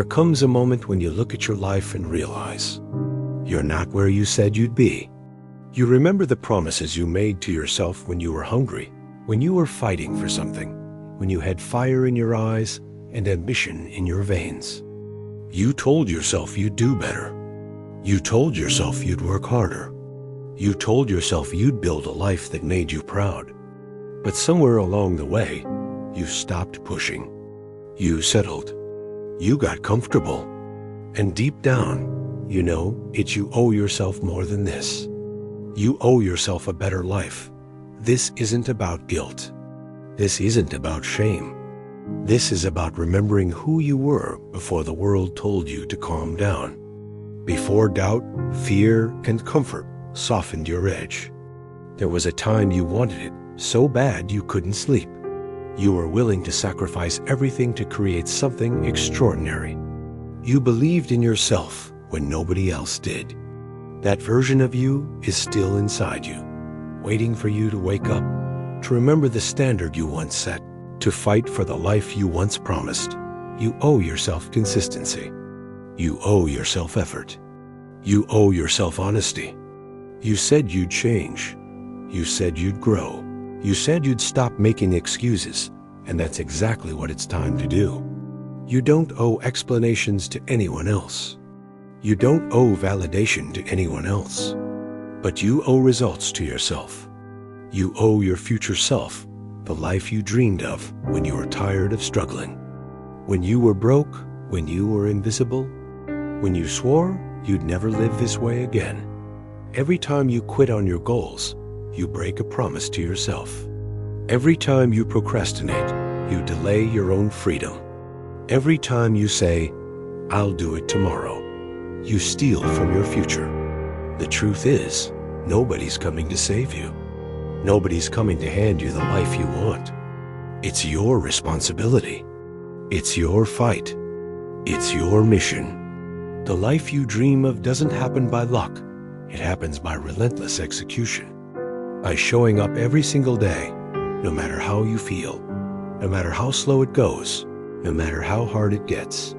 There comes a moment when you look at your life and realize you're not where you said you'd be. You remember the promises you made to yourself when you were hungry, when you were fighting for something, when you had fire in your eyes and ambition in your veins. You told yourself you'd do better. You told yourself you'd work harder. You told yourself you'd build a life that made you proud. But somewhere along the way, you stopped pushing. You settled. You got comfortable. And deep down, you know you owe yourself more than this. You owe yourself a better life. This isn't about guilt. This isn't about shame. This is about remembering who you were before the world told you to calm down. Before doubt, fear, and comfort softened your edge. There was a time you wanted it so bad you couldn't sleep. You were willing to sacrifice everything to create something extraordinary. You believed in yourself when nobody else did. That version of you is still inside you, waiting for you to wake up, to remember the standard you once set, to fight for the life you once promised. You owe yourself consistency. You owe yourself effort. You owe yourself honesty. You said you'd change. You said you'd grow. You said you'd stop making excuses, and that's exactly what it's time to do. You don't owe explanations to anyone else. You don't owe validation to anyone else. But you owe results to yourself. You owe your future self the life you dreamed of when you were tired of struggling. When you were broke, when you were invisible, when you swore you'd never live this way again. Every time you quit on your goals, you break a promise to yourself. Every time you procrastinate, you delay your own freedom. Every time you say, "I'll do it tomorrow," you steal from your future. The truth is, nobody's coming to save you. Nobody's coming to hand you the life you want. It's your responsibility. It's your fight. It's your mission. The life you dream of doesn't happen by luck. It happens by relentless execution. By showing up every single day, no matter how you feel, no matter how slow it goes, no matter how hard it gets.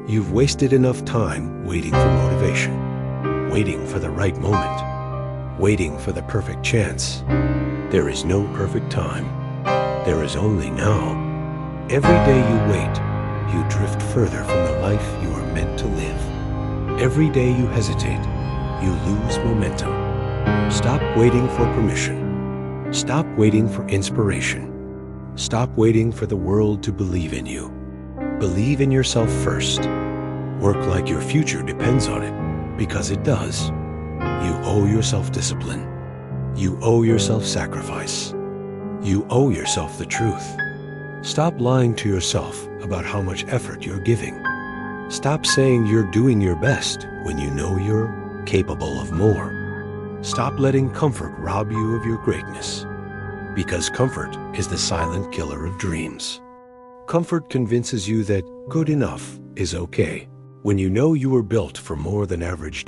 You've wasted enough time waiting for motivation, waiting for the right moment, waiting for the perfect chance. There is no perfect time. There is only now. Every day you wait, you drift further from the life you are meant to live. Every day you hesitate, you lose momentum. Stop waiting for permission. Stop waiting for inspiration. Stop waiting for the world to believe in you. Believe in yourself first. Work like your future depends on it, because it does. You owe yourself discipline. You owe yourself sacrifice. You owe yourself the truth. Stop lying to yourself about how much effort you're giving. Stop saying you're doing your best when you know you're capable of more. Stop letting comfort rob you of your greatness, because comfort is the silent killer of dreams. Comfort convinces you that good enough is okay. When you know you were built for more than average.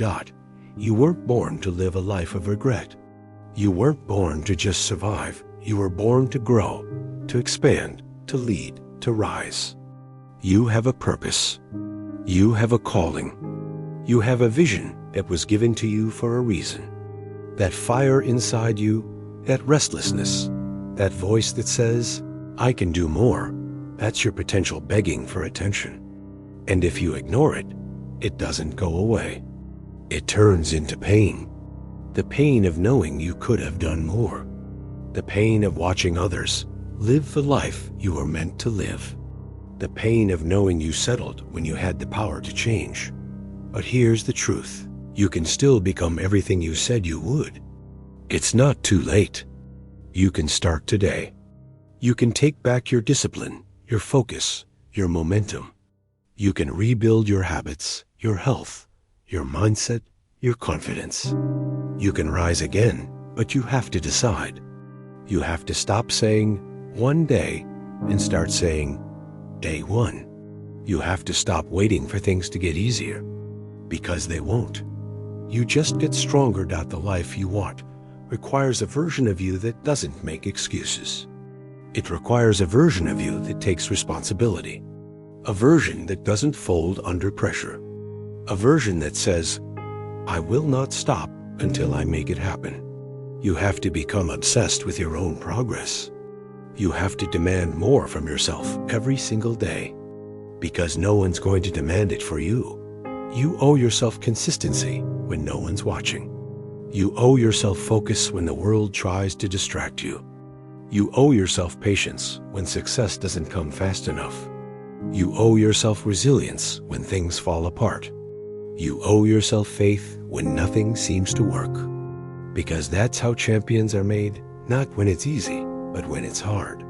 You weren't born to live a life of regret. You weren't born to just survive. You were born to grow, to expand, to lead, to rise. You have a purpose. You have a calling. You have a vision that was given to you for a reason. That fire inside you, that restlessness, that voice that says, "I can do more," that's your potential begging for attention. And if you ignore it, it doesn't go away. It turns into pain. The pain of knowing you could have done more. The pain of watching others live the life you were meant to live. The pain of knowing you settled when you had the power to change. But here's the truth. You can still become everything you said you would. It's not too late. You can start today. You can take back your discipline, your focus, your momentum. You can rebuild your habits, your health, your mindset, your confidence. You can rise again, but you have to decide. You have to stop saying one day and start saying day one. You have to stop waiting for things to get easier, because they won't. You just get stronger. The life you want requires a version of you that doesn't make excuses. It requires a version of you that takes responsibility. A version that doesn't fold under pressure. A version that says, I will not stop until I make it happen. You have to become obsessed with your own progress. You have to demand more from yourself every single day, because no one's going to demand it for you. You owe yourself consistency when no one's watching. You owe yourself focus when the world tries to distract you. You owe yourself patience when success doesn't come fast enough. You owe yourself resilience when things fall apart. You owe yourself faith when nothing seems to work. Because that's how champions are made, not when it's easy, but when it's hard.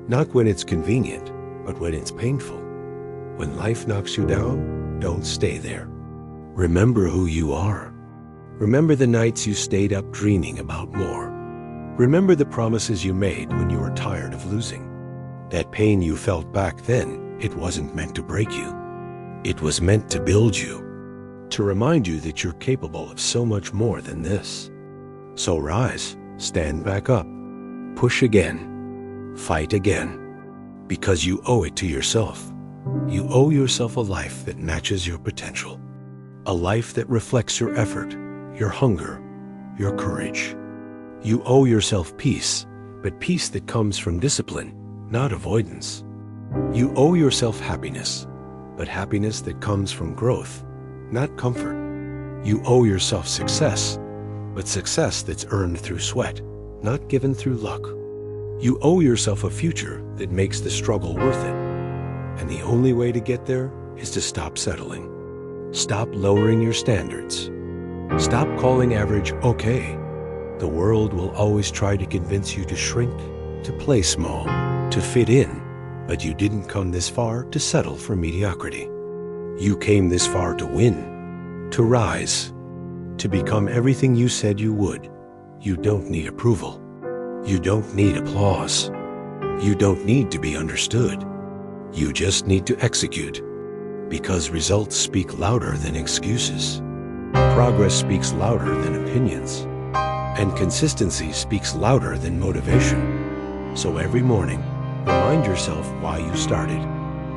Not when it's convenient, but when it's painful. When life knocks you down, don't stay there. Remember who you are. Remember the nights you stayed up dreaming about more. Remember the promises you made when you were tired of losing. That pain you felt back then, it wasn't meant to break you. It was meant to build you, to remind you that you're capable of so much more than this. So rise, stand back up, push again, fight again, because you owe it to yourself. You owe yourself a life that matches your potential, a life that reflects your effort, your hunger, your courage. You owe yourself peace, but peace that comes from discipline, not avoidance. You owe yourself happiness, but happiness that comes from growth, not comfort. You owe yourself success, but success that's earned through sweat, not given through luck. You owe yourself a future that makes the struggle worth it. And the only way to get there is to stop settling. Stop lowering your standards. Stop calling average okay. The world will always try to convince you to shrink, to play small, to fit in, but you didn't come this far to settle for mediocrity. You came this far to win, to rise, to become everything you said you would. You don't need approval. You don't need applause. You don't need to be understood. You just need to execute, because results speak louder than excuses. Progress speaks louder than opinions, and consistency speaks louder than motivation. So every morning, remind yourself why you started.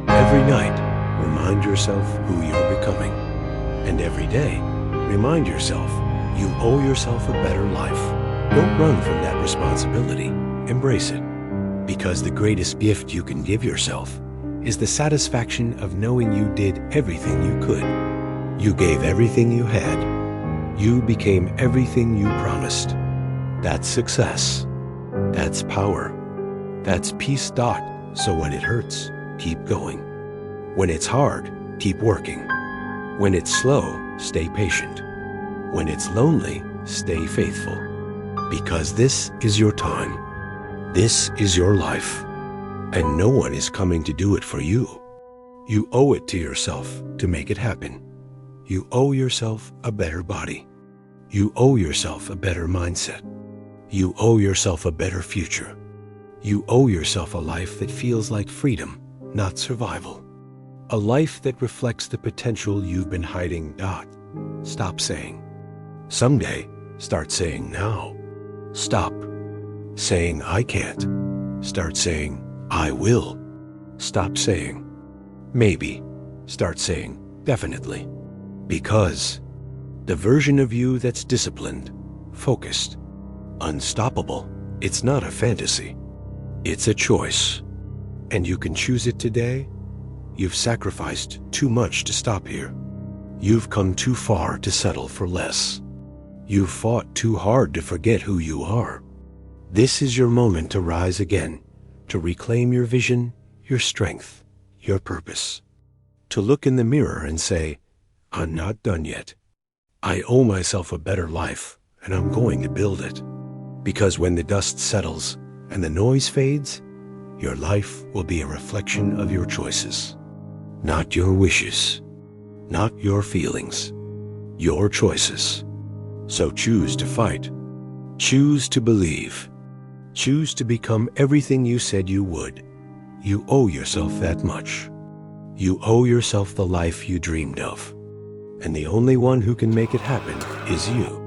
Every night, remind yourself who you're becoming. And every day, remind yourself you owe yourself a better life. Don't run from that responsibility. Embrace it. Because the greatest gift you can give yourself is the satisfaction of knowing you did everything you could. You gave everything you had. You became everything you promised. That's success. That's power. That's peace. So when it hurts, keep going. When it's hard, keep working. When it's slow, stay patient. When it's lonely, stay faithful. Because this is your time. This is your life. And no one is coming to do it for you. You owe it to yourself to make it happen. You owe yourself a better body. You owe yourself a better mindset. You owe yourself a better future. You owe yourself a life that feels like freedom, not survival. A life that reflects the potential you've been hiding. Stop saying someday. Start saying now. Stop saying I can't. Start saying I will. Stop saying maybe. Start saying definitely. Because the version of you that's disciplined, focused, unstoppable, it's not a fantasy. It's a choice. And you can choose it today. You've sacrificed too much to stop here. You've come too far to settle for less. You've fought too hard to forget who you are. This is your moment to rise again, to reclaim your vision, your strength, your purpose. To look in the mirror and say, I'm not done yet. I owe myself a better life, and I'm going to build it. Because when the dust settles and the noise fades, your life will be a reflection of your choices. Not your wishes, not your feelings, your choices. So choose to fight. Choose to believe. Choose to become everything you said you would. You owe yourself that much. You owe yourself the life you dreamed of. And the only one who can make it happen is you.